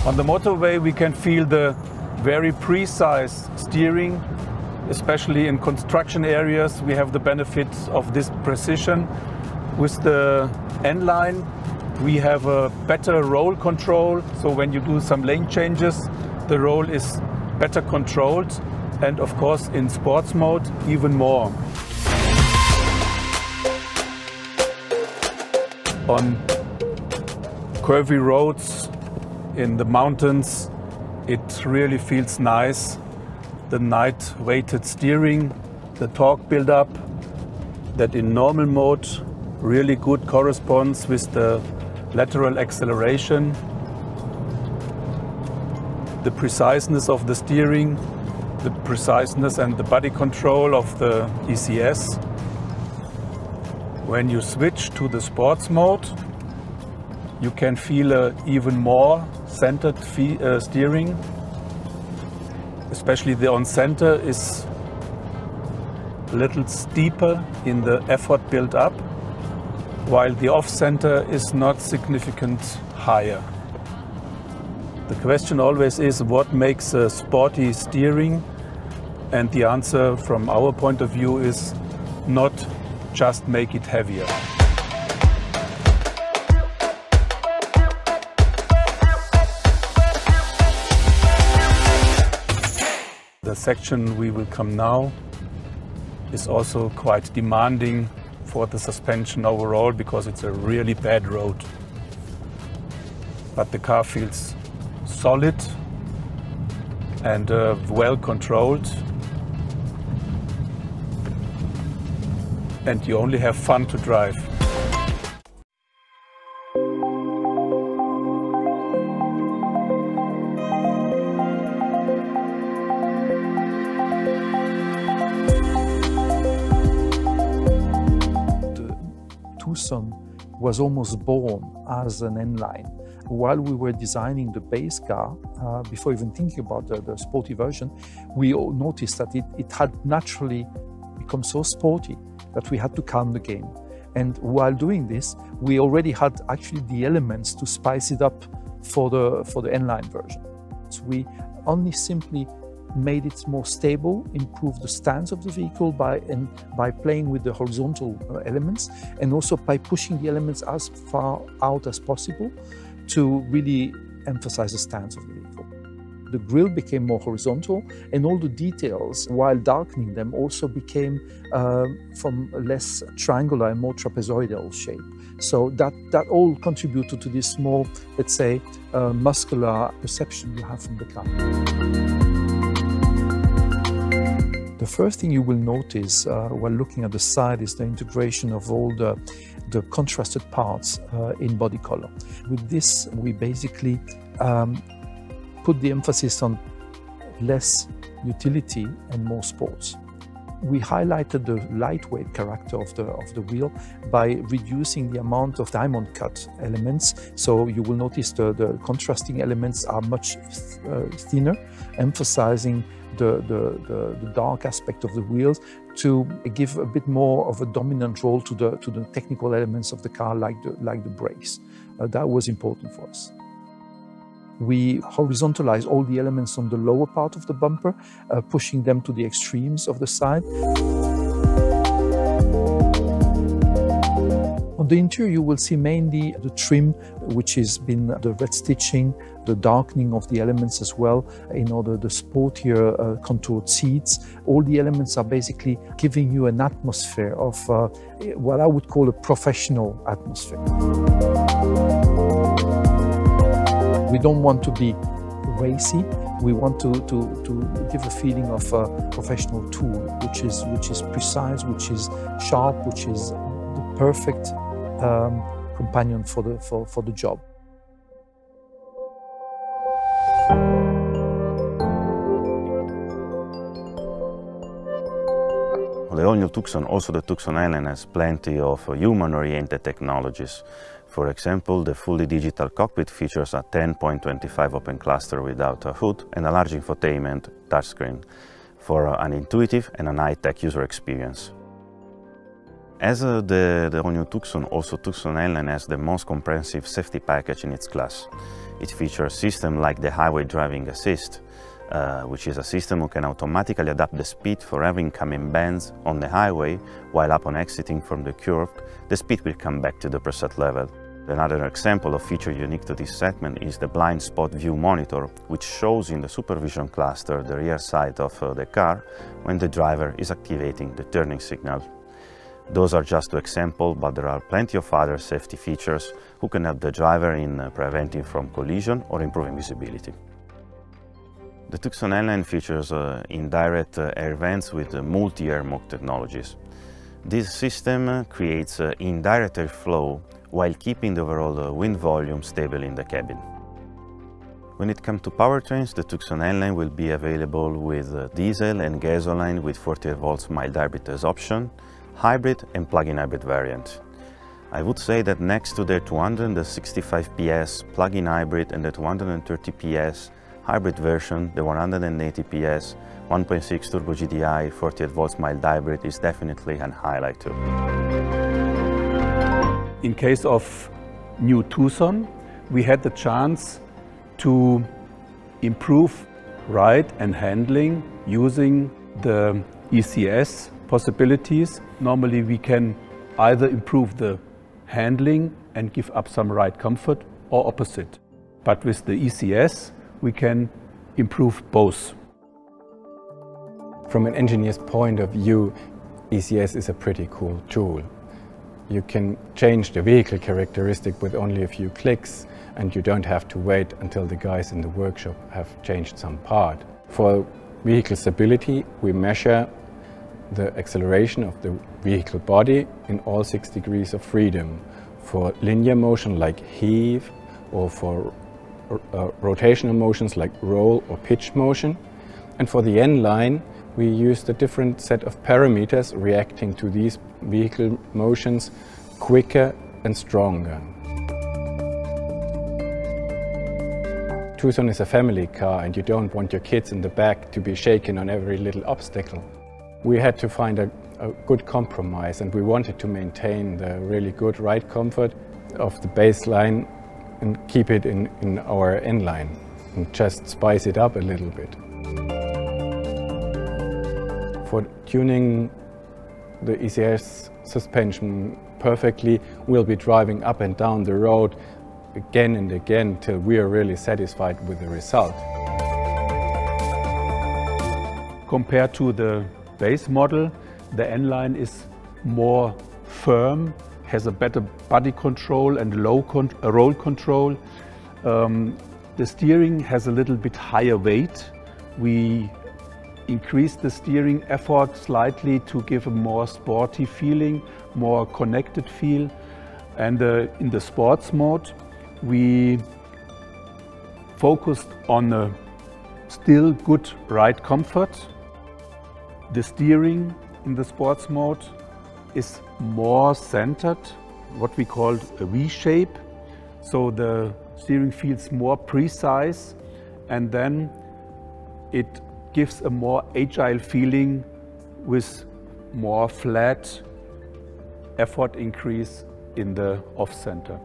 On the motorway we can feel the very precise steering, especially in construction areas. We have the benefits of this precision. With the N-Line we have a better roll control, so when you do some lane changes the roll is better controlled, and of course in sports mode even more. On curvy roads in the mountains it really feels nice. The night-weighted steering, the torque build-up, that in normal mode really good corresponds with the lateral acceleration. The preciseness of the steering, the preciseness and the body control of the ECS. When you switch to the sports mode, you can feel an even more centered steering. Especially the on-center is a little steeper in the effort built up, while the off-center is not significant higher. The question always is what makes a sporty steering, and the answer from our point of view is not just make it heavier. The section we will come now is also quite demanding for the suspension overall because it's a really bad road. But the car feels solid and well controlled, and you only have fun to drive. Tucson was almost born as an N-Line. While we were designing the base car, before even thinking about the sporty version, we all noticed that it had naturally become so sporty that we had to calm the game. And while doing this, we already had actually the elements to spice it up for the N-Line version. So we only simply made it more stable, improved the stance of the vehicle by playing with the horizontal elements, and also by pushing the elements as far out as possible to really emphasize the stance of the vehicle. The grille became more horizontal, and all the details, while darkening them, also became from a less triangular and more trapezoidal shape. So that all contributed to this more, let's say, muscular perception you have from the car. The first thing you will notice while looking at the side is the integration of all the contrasted parts in body color. With this, we basically put the emphasis on less utility and more sports. We highlighted the lightweight character of the wheel by reducing the amount of diamond cut elements. So you will notice the contrasting elements are much thinner, emphasizing the dark aspect of the wheels to give a bit more of a dominant role to the technical elements of the car, like the brakes. That was important for us. We horizontalized all the elements on the lower part of the bumper, pushing them to the extremes of the side. On the interior, you will see mainly the trim, which has been the red stitching, the darkening of the elements as well, in order the sportier contoured seats. All the elements are basically giving you an atmosphere of what I would call a professional atmosphere. We don't want to be racy. We want to give a feeling of a professional tool, which is precise, which is sharp, which is the perfect companion for the job. The all-new Tucson, also the Tucson NN, has plenty of human-oriented technologies. For example, the fully digital cockpit features a 10.25 open cluster without a hood and a large infotainment touchscreen for an intuitive and an high-tech user experience. As the all-new Tucson, also Tucson L9 has the most comprehensive safety package in its class. It features systems like the Highway Driving Assist, which is a system who can automatically adapt the speed for every incoming bends on the highway, while upon exiting from the curve, the speed will come back to the preset level. Another example of feature unique to this segment is the blind spot view monitor, which shows in the supervision cluster the rear side of the car when the driver is activating the turning signal. Those are just two examples, but there are plenty of other safety features who can help the driver in preventing from collision or improving visibility. The Tucson L9 features indirect air vents with multi-air smoke technologies. This system creates indirect airflow while keeping the overall wind volume stable in the cabin. When it comes to powertrains, the Tucson L9 will be available with diesel and gasoline with 48 volts mild hybrid as option, hybrid and plug-in hybrid variant. I would say that next to the 265 PS plug-in hybrid and the 230 PS hybrid version, the 180 PS 1.6 Turbo GDI 48 volts mild hybrid is definitely an highlight too. In case of new Tucson, we had the chance to improve ride and handling using the ECS possibilities. Normally we can either improve the handling and give up some ride comfort or opposite. But with the ECS we can improve both. From an engineer's point of view, ECS is a pretty cool tool. You can change the vehicle characteristic with only a few clicks, and you don't have to wait until the guys in the workshop have changed some part. For vehicle stability, we measure the acceleration of the vehicle body in all 6 degrees of freedom. For linear motion like heave, or for rotational motions like roll or pitch motion. And for the N-line, we used a different set of parameters reacting to these vehicle motions quicker and stronger. Tucson is a family car and you don't want your kids in the back to be shaken on every little obstacle. We had to find a good compromise, and we wanted to maintain the really good ride comfort of the baseline and keep it in our N-line and just spice it up a little bit. For tuning the ECS suspension perfectly, we'll be driving up and down the road again and again till we are really satisfied with the result. Compared to the base model, the N-line is more firm, has a better body control and roll control. The steering has a little bit higher weight. We increased the steering effort slightly to give a more sporty feeling, more connected feel. And in the sports mode, we focused on a still good ride comfort. The steering in the sports mode is more centered, what we call a V shape. So the steering feels more precise, and then it gives a more agile feeling with more flat effort increase in the off-center.